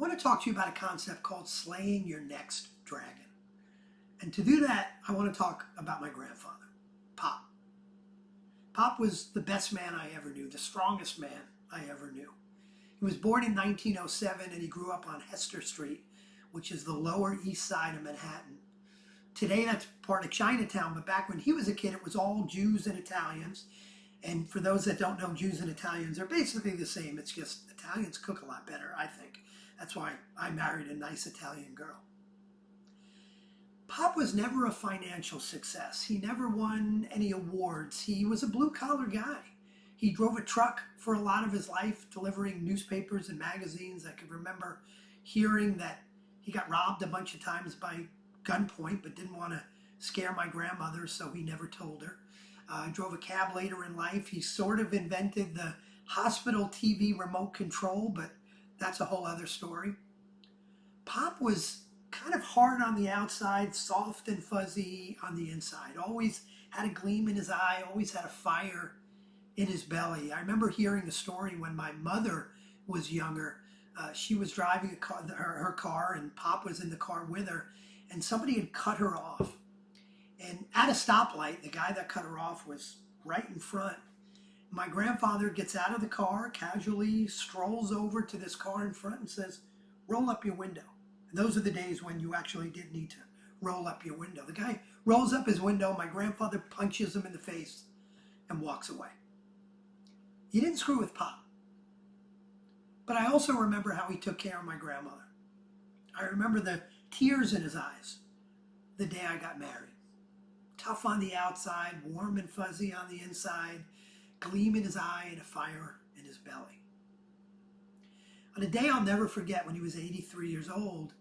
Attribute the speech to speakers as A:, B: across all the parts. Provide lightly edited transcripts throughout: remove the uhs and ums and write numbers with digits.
A: I want to talk to you about a concept called slaying your next dragon. And to do that, I want to talk about my grandfather, Pop. Pop was the best man I ever knew, the strongest man I ever knew. He was born in 1907 and he grew up on Hester Street, which is the Lower East Side of Manhattan. Today that's part of Chinatown, but back when he was a kid, it was all Jews and Italians. And for those that don't know, Jews and Italians are basically the same. It's just Italians cook a lot better, I think. That's why I married a nice Italian girl. Pop was never a financial success. He never won any awards. He was a blue-collar guy. He drove a truck for a lot of his life, delivering newspapers and magazines. I can remember hearing that he got robbed a bunch of times by gunpoint, but didn't want to scare my grandmother, so he never told her. Drove a cab later in life. He sort of invented the hospital TV remote control, but that's a whole other story. Pop was kind of hard on the outside, soft and fuzzy on the inside. Always had a gleam in his eye, always had a fire in his belly. I remember hearing a story when my mother was younger. She was driving her car, and Pop was in the car with her, and somebody had cut her off. And at a stoplight, the guy that cut her off was right in front. My grandfather gets out of the car, casually strolls over to this car in front and says, "Roll up your window." And those are the days when you actually did need to roll up your window. The guy rolls up his window, my grandfather punches him in the face and walks away. He didn't screw with Pop. But I also remember how he took care of my grandmother. I remember the tears in his eyes the day I got married. Tough on the outside, warm and fuzzy on the inside, gleam in his eye and a fire in his belly. On a day I'll never forget, when he was 83 years old,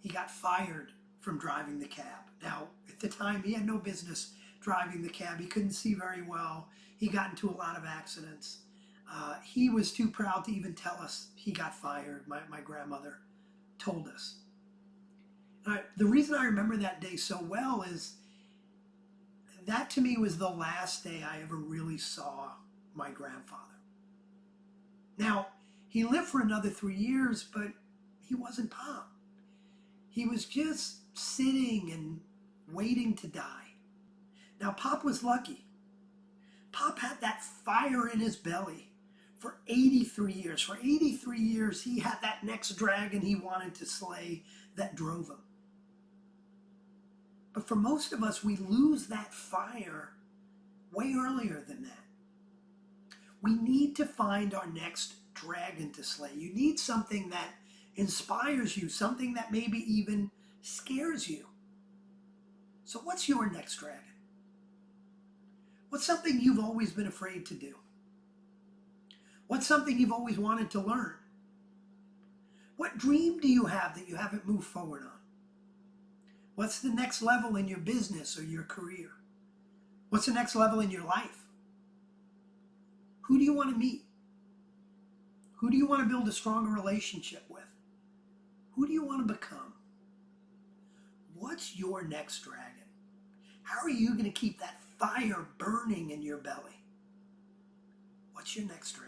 A: he got fired from driving the cab. Now, at the time, he had no business driving the cab. He couldn't see very well. He got into a lot of accidents. He was too proud to even tell us he got fired. My grandmother told us. The reason I remember that day so well is that to me was the last day I ever really saw my grandfather. Now, he lived for another 3 years, but he wasn't Pop. He was just sitting and waiting to die. Now, Pop was lucky. Pop had that fire in his belly for 83 years. For 83 years, he had that next dragon he wanted to slay that drove him. But for most of us, we lose that fire way earlier than that. We need to find our next dragon to slay. You need something that inspires you, something that maybe even scares you. So what's your next dragon? What's something you've always been afraid to do? What's something you've always wanted to learn? What dream do you have that you haven't moved forward on? What's the next level in your business or your career? What's the next level in your life? Who do you want to meet? Who do you want to build a stronger relationship with? Who do you want to become? What's your next dragon? How are you going to keep that fire burning in your belly? What's your next dragon?